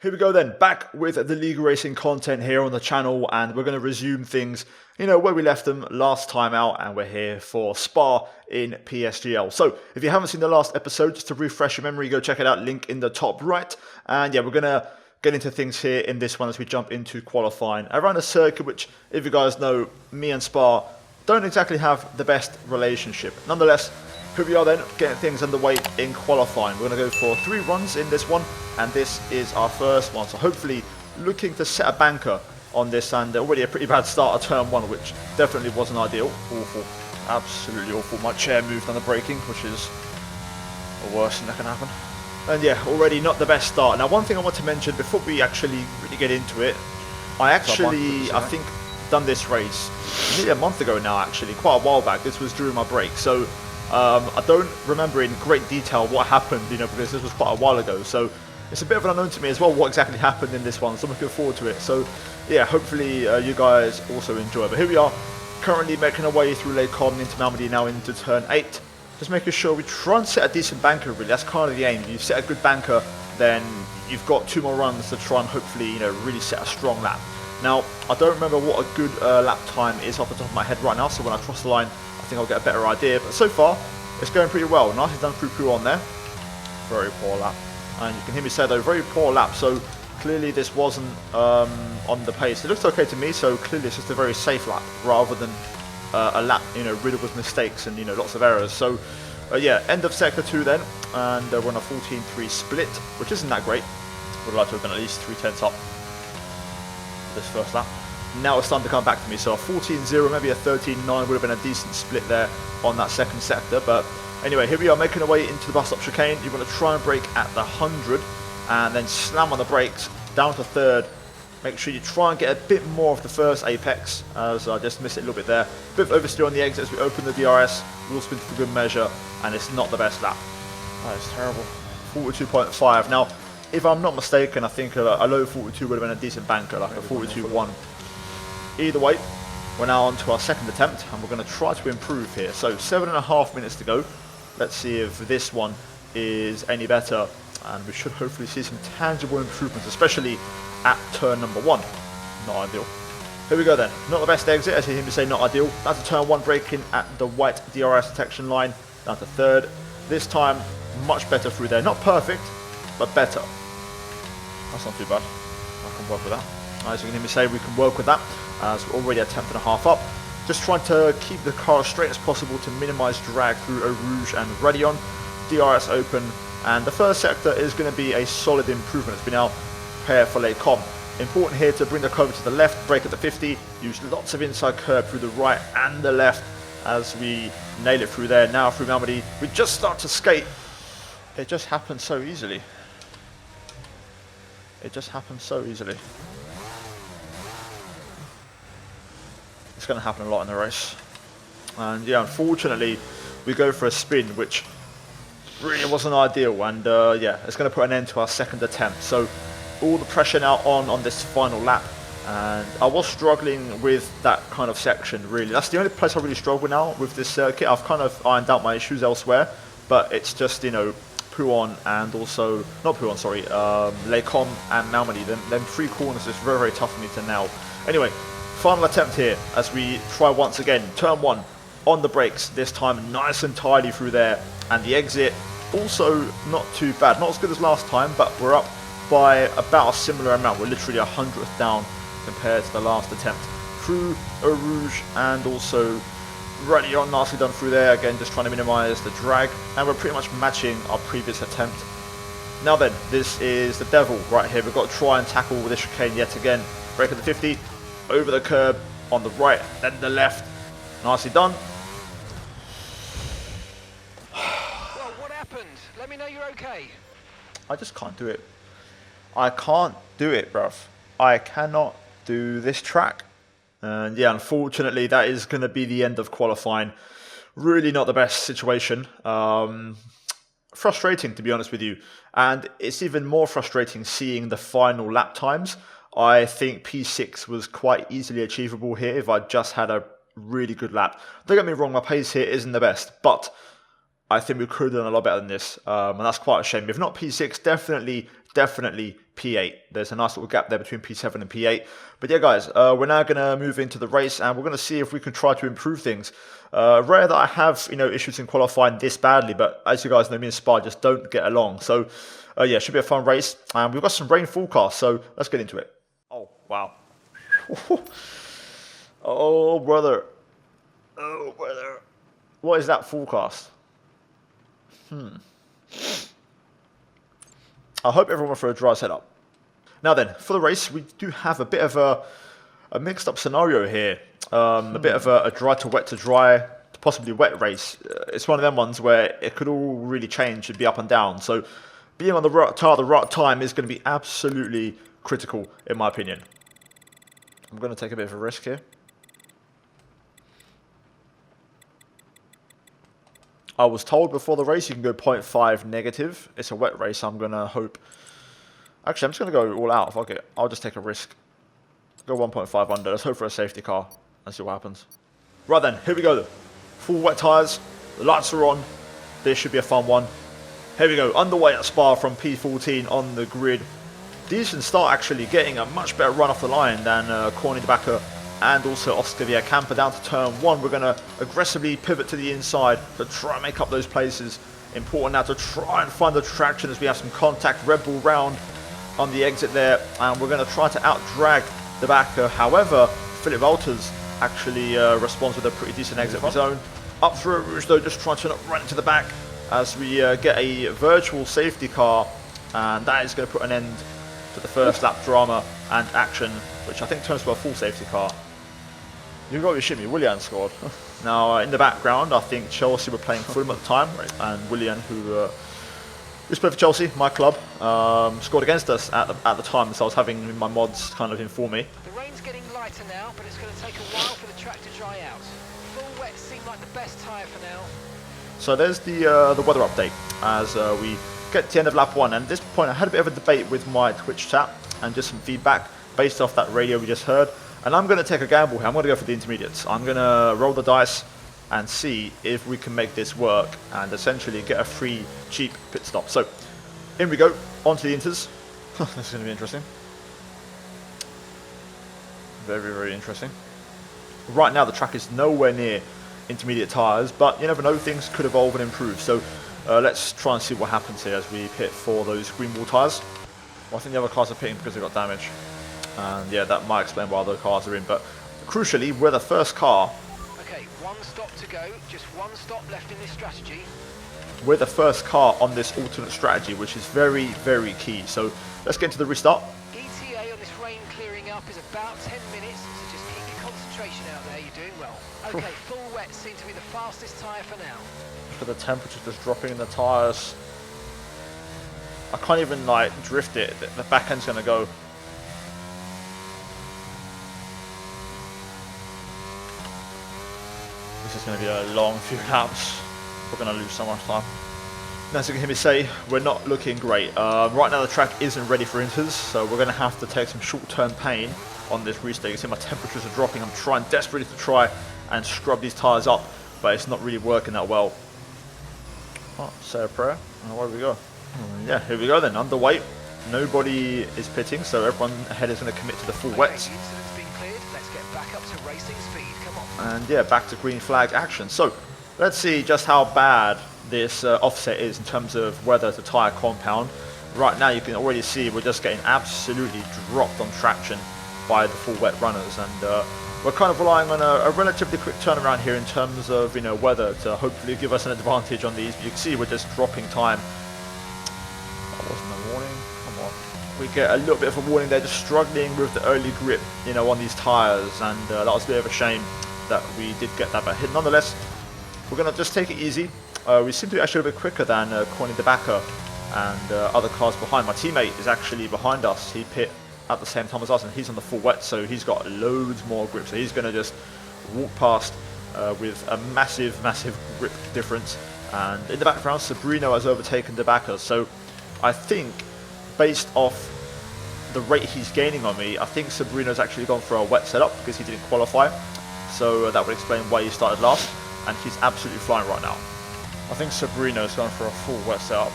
Here we go then, back with the legal racing content here on the channel, and we're going to resume things, where we left them last time out, and we're here for Spa in PSGL. So, if you haven't seen the last episode, just to refresh your memory, go check it out, link in the top right. And yeah, we're going to get into things here in this one as we jump into qualifying around a circuit which, if you guys know, me and Spa don't exactly have the best relationship. Nonetheless, here we are then, getting things underway in qualifying. We're going to go for 3 runs in this one, and this is our first one. So hopefully looking to set a banker on this, and already a pretty bad start of turn 1, which definitely wasn't ideal. Awful, absolutely awful. My chair moved on the braking, which is the worst thing that can happen. And yeah, already not the best start. Now, one thing I want to mention before we actually really get into it, I think, done this race nearly a month ago now, actually, quite a while back. This was during my break, so I don't remember in great detail what happened, because this was quite a while ago. So it's a bit of an unknown to me as well what exactly happened in this one. So I'm looking forward to it. So yeah, hopefully you guys also enjoy. But here we are, currently making our way through Les Combes into Malmedy, now into turn 8. Just making sure we try and set a decent banker, really. That's kind of the aim. If you set a good banker, then you've got 2 more runs to try and hopefully, really set a strong lap. Now, I don't remember what a good lap time is off the top of my head right now, so when I cross the line, I think I'll get a better idea. But so far, it's going pretty well. Nicely done through on there. Very poor lap. And you can hear me say, though, very poor lap. So clearly this wasn't on the pace. It looks okay to me, so clearly it's just a very safe lap rather than a lap, riddled with mistakes and, lots of errors. So, yeah, end of sector 2 then. And we're on a 14-3 split, which isn't that great. Would like to have been at least 3/10 up this first lap. Now it's starting to come back to me, so a 14-0, maybe a 13-9 would have been a decent split there on that second sector. But anyway, here we are making our way into the bus stop chicane. You want to try and brake at the 100 and then slam on the brakes down to 3rd. Make sure you try and get a bit more of the first apex, as I just missed it a little bit there. A bit of oversteer on the exit as we open the DRS. Wheel spin for good measure, and it's not the best lap. That is terrible. 42.5. Now, if I'm not mistaken, I think a low 42 would have been a decent banker, like a 42.1. Either way, we're now on to our second attempt, and we're going to try to improve here. So 7.5 minutes to go. Let's see if this one is any better, and we should hopefully see some tangible improvements, especially at turn number 1. Not ideal. Here we go then. Not the best exit, as you hear me say, not ideal. That's a turn 1 braking at the white DRS detection line, down to 3rd. This time, much better through there. Not perfect, but better. That's not too bad. I can work with that. As you can hear me say, we can work with that, as we're already a 10.5 up. Just trying to keep the car as straight as possible to minimise drag through Eau Rouge and Radion. DRS open, and the first sector is going to be a solid improvement as we now prepare for Les Combes. Important here to bring the curve to the left, brake at the 50, use lots of inside curve through the right and the left as we nail it through there. Now through Malmedy, we just start to skate. It just happens so easily. It just happens so easily. It's going to happen a lot in the race. And yeah, unfortunately, we go for a spin, which really wasn't ideal. And yeah, it's going to put an end to our second attempt. So all the pressure now on this final lap. And I was struggling with that kind of section, really. That's the only place I really struggle now with this circuit. I've kind of ironed out my issues elsewhere, but it's just, Pouhon and also, not Pouhon, sorry, Les Combes and Malmedy. Them 3 corners is very, very tough for me to nail. Anyway, final attempt here as we try once again. Turn 1 on the brakes, this time nice and tidy through there. And the exit, also not too bad. Not as good as last time, but we're up by about a similar amount. We're literally 100th down compared to the last attempt. Through Eau Rouge and also Radion, nicely done through there. Again, just trying to minimise the drag. And we're pretty much matching our previous attempt. Now then, this is the devil right here. We've got to try and tackle this chicane yet again. Brake at the 50, over the curb, on the right, then the left. Nicely done. Well, what happened? Let me know you're okay. I just can't do it. I can't do it, bruv. I cannot do this track. And yeah, unfortunately, that is going to be the end of qualifying. Really not the best situation. Frustrating, to be honest with you. And it's even more frustrating seeing the final lap times. I think P6 was quite easily achievable here if I just had a really good lap. Don't get me wrong, my pace here isn't the best, but I think we could have done a lot better than this. And that's quite a shame. If not P6, definitely P8. There's a nice little gap there between P7 and P8. But yeah, guys, we're now going to move into the race, and we're going to see if we can try to improve things. Rare that I have, issues in qualifying this badly, but as you guys know, me and Spa just don't get along. So yeah, should be a fun race. And we've got some rain forecast, so let's get into it. Oh, wow. Oh, brother. Oh, brother. What is that forecast? I hope everyone went for a dry setup. Now then, for the race, we do have a bit of a mixed up scenario here. A bit of a dry to wet to dry, to possibly wet race. It's one of them ones where it could all really change and be up and down. So being on the right tire at the right time is going to be absolutely critical, in my opinion. I'm going to take a bit of a risk here. I was told before the race you can go 0.5 negative. It's a wet race. I'm going to hope... Actually, I'm just going to go all out. Fuck it. I'll just take a risk. Go 1.5 under. Let's hope for a safety car and see what happens. Right then, here we go. Full wet tyres. The lights are on. This should be a fun one. Here we go. Underway at Spa from P14 on the grid. Decent start, actually. Getting a much better run off the line than Corny de Backer and also Oscar Camper down to turn 1. We're going to aggressively pivot to the inside to try and make up those places. Important now to try and find the traction as we have some contact. Red Bull round on the exit there, and we're going to try to out-drag the backer. However, Philip Walters actually responds with a pretty decent exit of his own. Up through Rouge though, just trying to not run into the back as we get a virtual safety car, and that is going to put an end to the first lap drama and action, which I think turns to a full safety car. You've got to be shitting me, Willian scored. Now, in the background, I think Chelsea were playing Fulham at the time, and Willian, who used to play for Chelsea, my club, scored against us at the time, so I was having my mods kind of inform me. The rain's getting lighter now, but it's going to take a while for the track to dry out. Full wet seemed like the best tyre for now. So there's the weather update as we get to the end of lap 1, and at this point I had a bit of a debate with my Twitch chat and just some feedback based off that radio we just heard. And I'm going to take a gamble here. I'm going to go for the intermediates. I'm going to roll the dice and see if we can make this work and essentially get a free, cheap pit stop. So, in we go. On to the inters. This is going to be interesting. Very, very interesting. Right now, the track is nowhere near intermediate tyres, but you never know. Things could evolve and improve. So, let's try and see what happens here as we pit for those green wall tyres. Well, I think the other cars are pitting because they got damage. And yeah, that might explain why the cars are in, but crucially, we're the first car. Okay, one stop to go, just one stop left in this strategy. We're the first car on this alternate strategy, which is very, very key. So let's get into the restart. ETA on this rain clearing up is about 10 minutes, so just keep your concentration out there, you're doing well. Okay, full wet seems to be the fastest tyre for now. Look at the temperature just dropping in the tyres. I can't even like drift it, the back end's going to go. This is going to be a long few laps. We're going to lose so much time. As you can hear me say, we're not looking great. Right now the track isn't ready for inters, so we're going to have to take some short-term pain on this restart. You can see my temperatures are dropping. I'm trying desperately to try and scrub these tyres up, but it's not really working that well. Oh, say a prayer. Oh, where do we go? Yeah, here we go then. Underweight. Nobody is pitting, so everyone ahead is going to commit to the full wets. Let's get back up to racing speed. Come on. And yeah, back to green flag action. So let's see just how bad this offset is in terms of weather to tyre compound. Right now you can already see we're just getting absolutely dropped on traction by the full wet runners, and we're kind of relying on a relatively quick turnaround here in terms of weather to hopefully give us an advantage on these. But you can see we're just dropping time. That wasn't a warning. Come on. We get a little bit of a warning there, just struggling with the early grip, on these tyres, and that was a bit of a shame that we did get that back hit. Nonetheless, we're going to just take it easy. We seem to be actually a bit quicker than Corny de Backer and other cars behind. My teammate is actually behind us. He pit at the same time as us, and he's on the full wet, so he's got loads more grip. So he's going to just walk past with a massive, massive grip difference. And in the background, Sabrino has overtaken de Backer. So I think, based off the rate he's gaining on me, I think Sabrino's actually gone for a wet setup because he didn't qualify. So that would explain why he started last, and he's absolutely flying right now. I think Sabrino's gone for a full wet setup.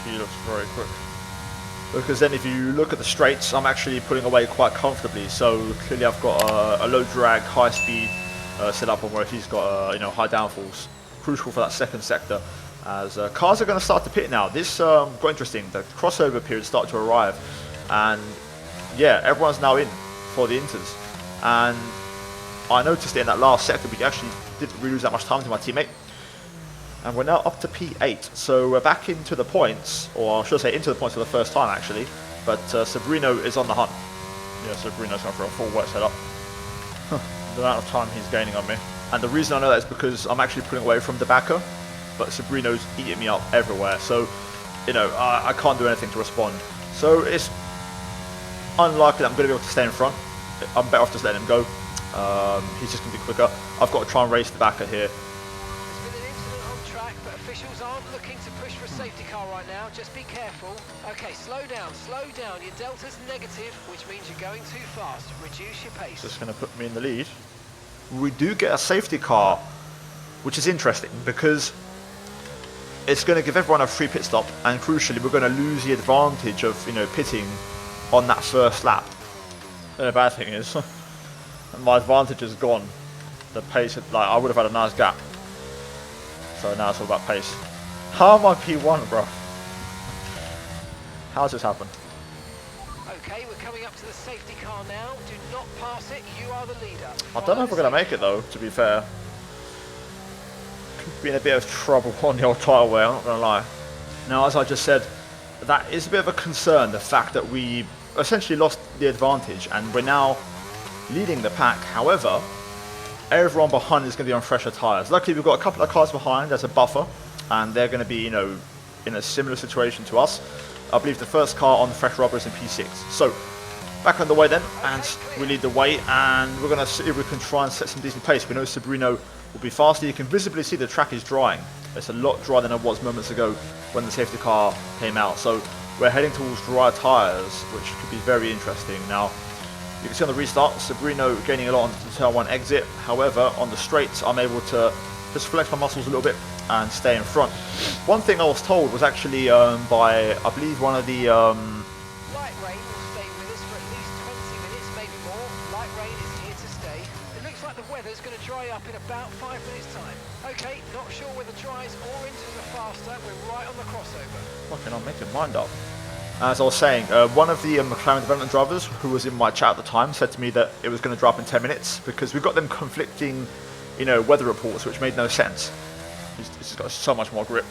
He looks very quick. because then if you look at the straights, I'm actually pulling away quite comfortably. So clearly I've got a low drag, high speed set up on where he's got you know, high downforce. Crucial for that second sector, as cars are going to start to pit now. This got interesting. The crossover period started to arrive, and yeah, everyone's now in for the inters. And I noticed in that last sector we actually didn't really lose that much time to my teammate, and we're now up to P8. So we're back into the points, or I should say into the points for the first time actually. But Sabrino is on the hunt. Yeah, Sabrino's going for a full wet setup. The amount of time he's gaining on me. And the reason I know that is because I'm actually pulling away from the backer, but Sabrino's eating me up everywhere. So, you know, I can't do anything to respond. So it's unlikely that I'm going to be able to stay in front. I'm better off just letting him go. He's just going to be quicker. I've got to try and race the backer here. There's been an incident on track, but officials aren't looking to push for a safety car right now. Just be careful. Okay, slow down, slow down. Your delta's negative, which means you're going too fast. Reduce your pace. Just going to put me in the lead. We do get a safety car, which is interesting because it's going to give everyone a free pit stop, and crucially we're going to lose the advantage of, you know, pitting on that first lap. And the bad thing is my advantage is gone. The pace, like, I would have had a nice gap. So now it's all about pace. How am I P1, bro? How's this happen? Okay, we're coming up to the safety car now. Do not pass it. You are the leader. I don't know if we're going to make it though, to be fair. Could be in a bit of trouble on the old title way, I'm not going to lie. Now, as I just said, that is a bit of a concern, the fact that we essentially lost the advantage and we're now leading the pack. However, everyone behind is going to be on fresher tyres. Luckily, we've got a couple of cars behind as a buffer, and they're going to be, you know, in a similar situation to us. I believe the first car on the fresh rubber is in P6. So, back on the way then, and we lead the way, and we're going to see if we can try and set some decent pace. We know Sabrino will be faster. You can visibly see the track is drying. It's a lot drier than it was moments ago when the safety car came out. So, we're heading towards dry tyres, which could be very interesting. Now, you can see on the restart, Sabrino gaining a lot on the turn 1 exit. However, on the straights, I'm able to just flex my muscles a little bit and stay in front. One thing I was told was actually by, I believe, one of the... Light rain will stay with us for at least 20 minutes, maybe more. Light rain is here to stay. It looks like the weather's going to dry up in about 5 minutes' time. Okay, not sure whether dries or inters are faster. We're right on the crossover. Fucking, I'm making mind up. As I was saying, one of the McLaren development drivers who was in my chat at the time said to me that it was going to drop in 10 minutes because we got them conflicting, you know, weather reports, which made no sense. He's just got so much more grip.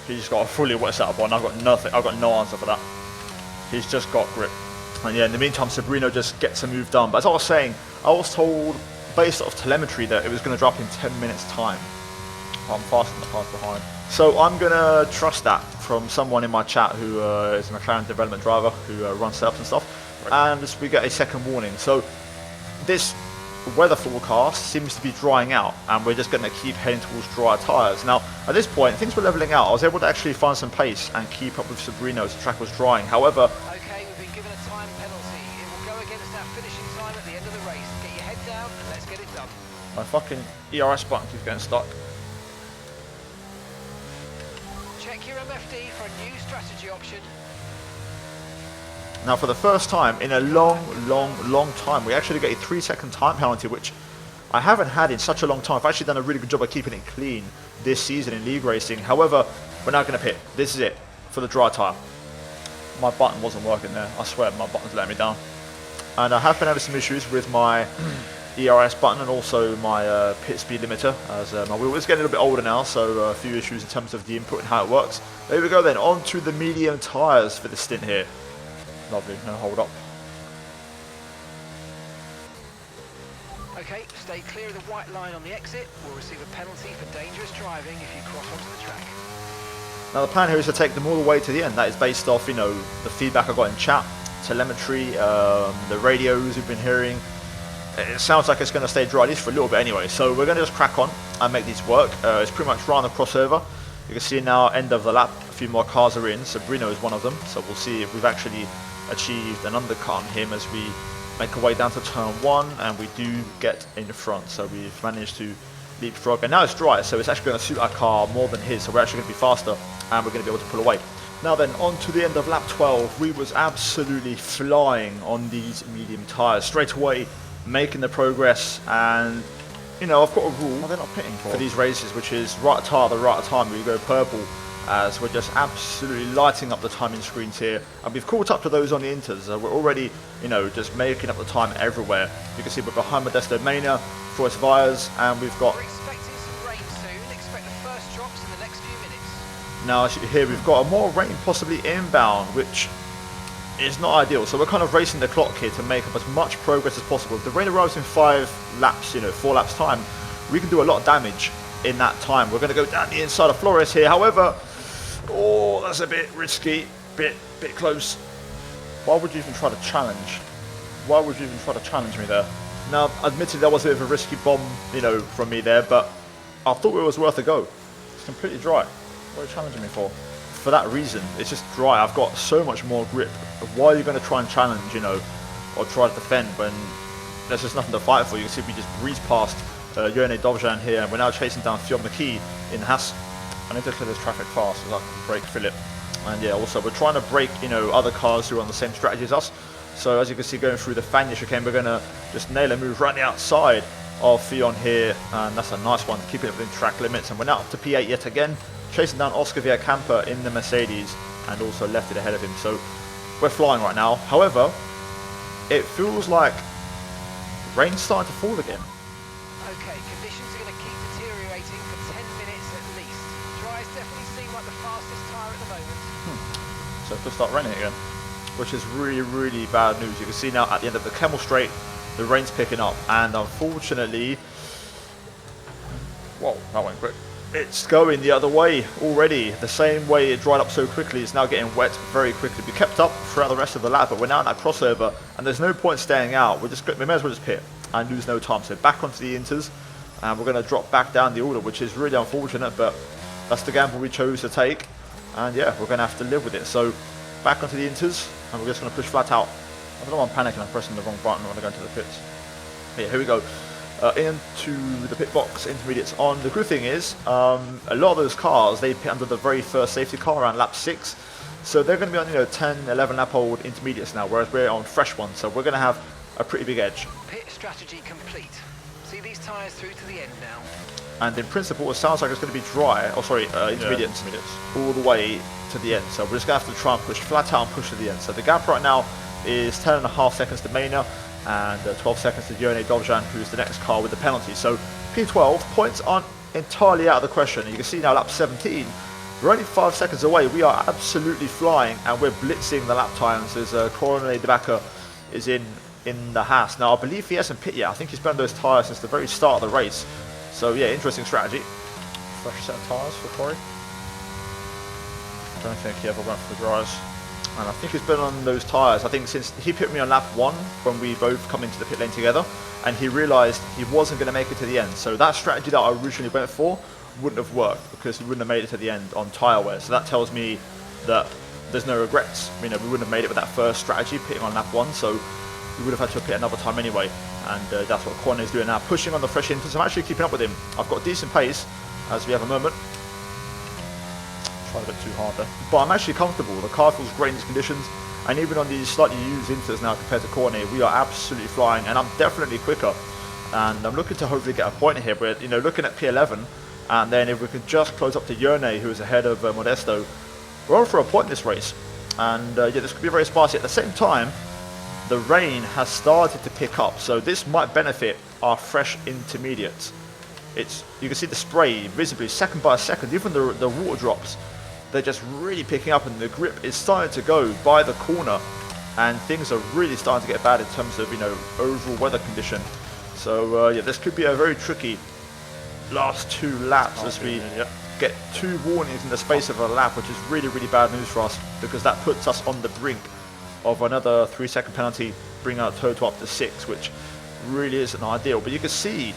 He's just got a fully wet setup on. I've got nothing. I've got no answer for that. He's just got grip. And yeah, in the meantime, Sabrino just gets a move done. But as I was saying, I was told, based off telemetry, that it was going to drop in 10 minutes time. I'm faster than the cars behind. So I'm going to trust that from someone in my chat who is a McLaren development driver who runs setups and stuff. Right. And we get a second warning. So this weather forecast seems to be drying out, and we're just going to keep heading towards drier tyres. Now, at this point, things were levelling out. I was able to actually find some pace and keep up with Sabrino as the track was drying. However... Okay, we've been given a time penalty. It will go against our finishing time at the end of the race. Get your head down and let's get it done. My fucking ERS button keeps getting stuck. Check your MFD for a new strategy option. Now, for the first time in a long time, we actually get a 3-second time penalty, which I haven't had in such a long time. I've actually done a really good job of keeping it clean this season in league racing. However, we're now going to pit. This is it for the dry tyre. My button wasn't working there. I swear my button's letting me down. And I have been having some issues with my ERS button and also my pit speed limiter, as my wheel is getting a little bit older now, so a few issues in terms of the input and how it works. There we go then, on to the medium tyres for the stint here. Lovely, no hold up. Okay, stay clear of the white line on the exit. We'll receive a penalty for dangerous driving if you cross onto the track. Now the plan here is to take them all the way to the end. That is based off, you know, the feedback I got in chat, telemetry, the radios we've been hearing. It sounds like it's going to stay dry, at least for a little bit anyway. So we're going to just crack on and make these work. It's pretty much right on the crossover. You can see now, end of the lap, a few more cars are in. Sabrino is one of them. So we'll see if we've actually achieved an undercut on him as we make our way down to turn 1, and we do get in the front. So we've managed to leapfrog, and now it's dry, so it's actually going to suit our car more than his. So we're actually going to be faster, and we're going to be able to pull away. Now then, on to the end of lap 12. We was absolutely flying on these medium tyres. Straight away, making the progress, and you know, I've got a rule they're not pitting for these races, which is right tyre the right time. We go purple, as we're just absolutely lighting up the timing screens here, and we've caught up to those on the inters. We're already, you know, just making up the time everywhere. You can see we're behind Modesto Mania, Forest Vires, and we've got. We're expecting some rain soon. Expect the first drops in the next few minutes. Now, as you can hear, we've got a more rain possibly inbound, which is not ideal. So we're kind of racing the clock here to make up as much progress as possible. If the rain arrives in 5 laps, you know, 4 laps time, we can do a lot of damage in that time. We're going to go down the inside of Flores here. However, oh, that's a bit risky, bit close. Why would you even try to challenge? Why would you even try to challenge me there? Now, admittedly, that was a bit of a risky bomb, you know, from me there, but I thought it was worth a go. It's completely dry. What are you challenging me for? For that reason, it's just dry. I've got so much more grip. Why are you going to try and challenge, you know, or try to defend when there's just nothing to fight for? You can see we just breeze past Yone Dovjan here, and we're now chasing down Fionn McKee in Haas. I need to clear this traffic fast so I can break Philip. And yeah, also we're trying to break, you know, other cars who are on the same strategy as us. So as you can see, going through the Fania chicane, we're going to just nail a move right the outside of Fionn here, and that's a nice one to keep it within track limits. And we're now up to P8 yet again, chasing down Oscar Villacampa in the Mercedes, and also left it ahead of him. So we're flying right now. However, it feels like rain's starting to fall again. Okay, conditions are going to keep deteriorating for 10 minutes at least. Dries definitely seem like the fastest tyre at the moment. So it could start raining again. Which is really bad news. You can see now at the end of the Kemmel Straight, the rain's picking up, and unfortunately, Whoa, that went quick. it's going the other way already. The same way it dried up so quickly, it's now getting wet very quickly. We kept up throughout the rest of the lap, but we're now in that crossover, and there's no point staying out. We may as well just pit and lose no time. So back onto the inters, and we're going to drop back down the order, which is really unfortunate, but that's the gamble we chose to take, and yeah, we're going to have to live with it. So back onto the inters, and we're just going to push flat out. I don't know why I'm panicking. I'm pressing the wrong button when I go into the pits. Yeah, here we go. Into the pit box, intermediates on. The good thing is, a lot of those cars, they pit under the very first safety car around lap 6. So they're going to be on, you know, 10, 11 lap old intermediates now, whereas we're on fresh ones. So we're going to have a pretty big edge. Pit strategy complete. See these tyres through to the end now. And in principle, it sounds like it's going to be dry, intermediates, all the way to the end. So we're just going to have to try and push flat out and push to the end. So the gap right now is 10.5 seconds to Mania, and 12 seconds to Yone Dovjan, who's the next car with the penalty. So P12, points aren't entirely out of the question. You can see now lap 17, we're only 5 seconds away. We are absolutely flying, and we're blitzing the lap times as Coronel de Backer is in the Haas. Now I believe he hasn't pit yet. I think he's been on those tyres since the very start of the race. So yeah, interesting strategy. Fresh set of tyres for Corey. I don't think he ever went for the dries. And I think he's been on those tyres, I think since he pit me on lap 1 when we both come into the pit lane together, and he realised he wasn't going to make it to the end. So that strategy that I originally went for wouldn't have worked, because he wouldn't have made it to the end on tyre wear. So that tells me that there's no regrets. You know, we wouldn't have made it with that first strategy, pitting on lap 1, so we would have had to pit another time anyway. And that's what Cornet is doing now, pushing on the fresh inters. I'm actually keeping up with him. I've got decent pace as we have a moment. Tried a bit too hard there. But I'm actually comfortable. The car feels great in these conditions, and even on these slightly used inters now compared to Cornet, we are absolutely flying, and I'm definitely quicker. And I'm looking to hopefully get a point here. We're, you know, looking at P11, and then if we could just close up to Yone, who is ahead of Modesto, we're on for a point in this race. And yeah, this could be very spicy. At the same time, the rain has started to pick up, so this might benefit our fresh intermediates. You can see the spray visibly second by second, even the water drops, they're just really picking up, and the grip is starting to go by the corner, and things are really starting to get bad in terms of, you know, overall weather condition. So yeah, this could be a very tricky last 2 laps as we get 2 warnings in the space of a lap, which is really bad news for us, because that puts us on the brink of another 3-second penalty, bringing our total up to 6, which really isn't ideal. But you can see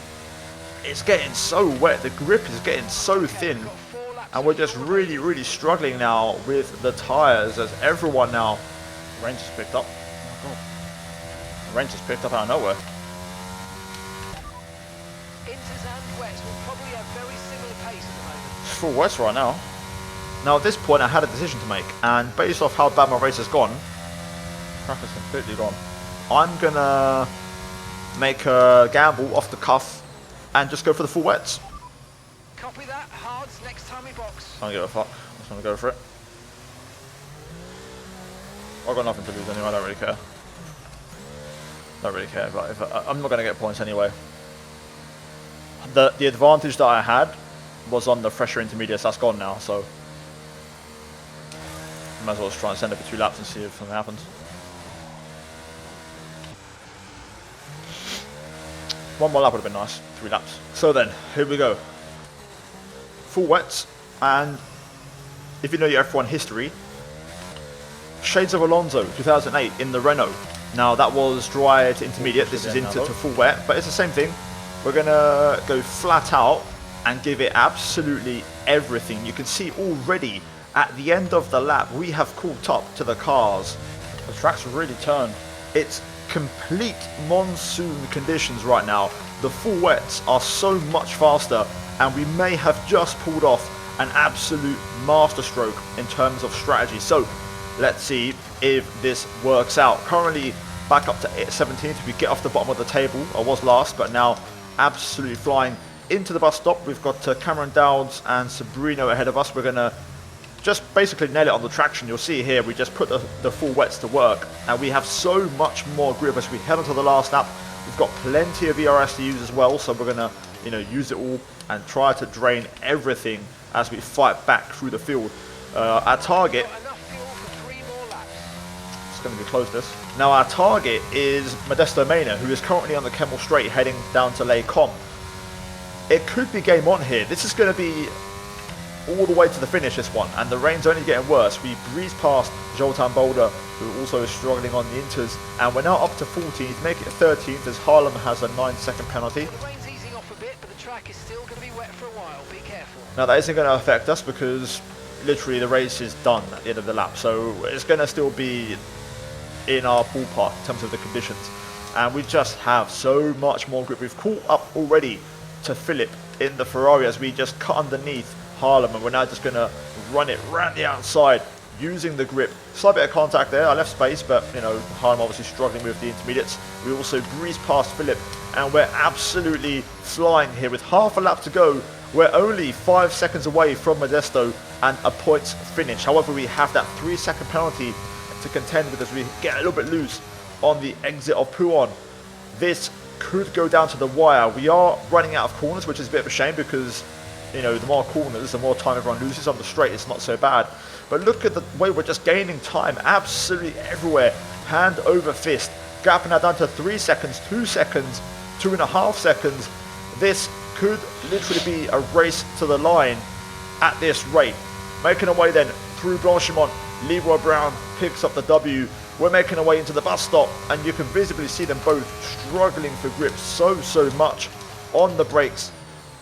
it's getting so wet, the grip is getting so thin, and we're just really struggling now with the tyres, as everyone now. The rain just picked up. Oh my god. The rain just picked up out of nowhere. Inters and wets will probably have very similar pace at the moment. It's full west right now. Now at this point I had a decision to make, and based off how bad my race has gone, Track is completely gone. I'm gonna make a gamble off the cuff and just go for the full wets. Copy that, hards, next time we box. I don't give a fuck. I'm just gonna go for it. I've got nothing to lose anyway, I don't really care. Don't really care, but I'm not gonna get points anyway. The advantage that I had was on the fresher intermediates, that's gone now, so might as well just try and send it for 2 laps and see if something happens. One more lap would have been nice, 3 laps. So then, here we go. Full wets, and if you know your F1 history, shades of Alonso 2008 in the Renault. Now that was dry to intermediate, this is into to full wet, but it's the same thing. We're gonna go flat out and give it absolutely everything. You can see already at the end of the lap we have caught up to the cars. The track's really turned. It's complete monsoon conditions right now. The full wets are so much faster, and we may have just pulled off an absolute masterstroke in terms of strategy. So let's see if this works out. Currently back up to 17th. If we get off the bottom of the table, I was last, but now absolutely flying into the bus stop. We've got Cameron Dowds and Sabrino ahead of us. We're gonna just basically nail it on the traction. You'll see here we just put the full wets to work, and we have so much more grip as we head onto the last lap. We've got plenty of ERS to use as well, so we're gonna use it all and try to drain everything as we fight back through the field. Our target, it's going to be close this. Now our target is Modesto Mena, who is currently on the Kemmel Straight heading down to Les Combes. It could be game on here. This is going to be all the way to the finish, this one, and the rain's only getting worse. We breezed past Zoltan Boulder, who also is struggling on the inters, and we're now up to 14th, make it 13th as Harlem has a 9-second penalty. The rain's easing off a bit, but the track is still going to be wet for a while. Be careful. Now that isn't going to affect us because literally the race is done at the end of the lap, so it's going to still be in our ballpark in terms of the conditions, and we just have so much more grip. We've caught up already to Philip in the Ferrari as we just cut underneath Harlem, and we're now just going to run it round the outside using the grip. Slight bit of contact there, I left space, but Harlem obviously struggling with the intermediates. We also breezed past Philip, and we're absolutely flying here with half a lap to go. We're only 5 seconds away from Modesto and a points finish. However, we have that 3-second penalty to contend with as we get a little bit loose on the exit of Pouhon. This could go down to the wire. We are running out of corners, which is a bit of a shame because the more corners, the more time everyone loses. On the straight, it's not so bad. But look at the way we're just gaining time absolutely everywhere. Hand over fist. Gapping that down to 3 seconds, 2 seconds, 2.5 seconds. This could literally be a race to the line at this rate. Making our way then through Blanchimont. Leroy Brown picks up the W. We're making our way into the bus stop, and you can visibly see them both struggling for grip so much on the brakes.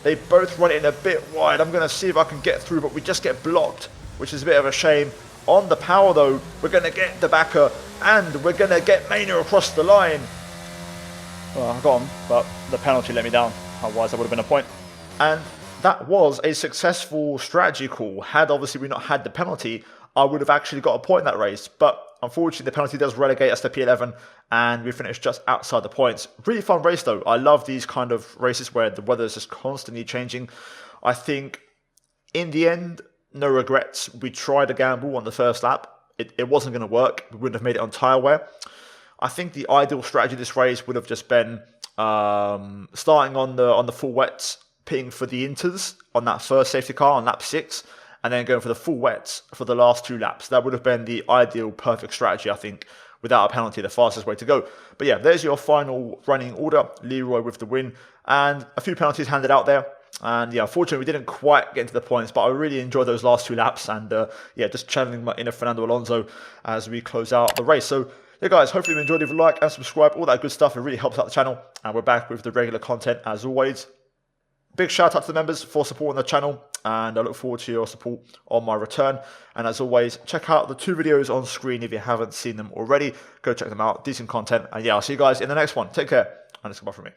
They both run it in a bit wide. I'm going to see if I can get through, but we just get blocked, which is a bit of a shame. On the power though, we're going to get the backer, and we're going to get Mena across the line. Well, I got him, but the penalty let me down. Otherwise, that would have been a point. And that was a successful strategy call. Had obviously we not had the penalty, I would have actually got a point in that race. But unfortunately, the penalty does relegate us to P11, and we finished just outside the points. Really fun race though. I love these kind of races where the weather is just constantly changing. I think in the end, no regrets. We tried a gamble on the first lap. It wasn't going to work. We wouldn't have made it on tyre wear. I think the ideal strategy of this race would have just been starting on the full wets, pitting for the inters on that first safety car on lap 6, and then going for the full wets for the last 2 laps. That would have been the ideal, perfect strategy, I think, without a penalty, the fastest way to go. But yeah, there's your final running order. Leroy with the win, and a few penalties handed out there. And yeah, unfortunately, we didn't quite get into the points, but I really enjoyed those last 2 laps. And yeah, just channeling my inner Fernando Alonso as we close out the race. So yeah, guys, hopefully you enjoyed. Leave a like and subscribe, all that good stuff. It really helps out the channel. And we're back with the regular content as always. Big shout out to the members for supporting the channel, and I look forward to your support on my return. And as always, check out the 2 videos on screen if you haven't seen them already. Go check them out. Decent content. And yeah, I'll see you guys in the next one. Take care, and it's goodbye from me.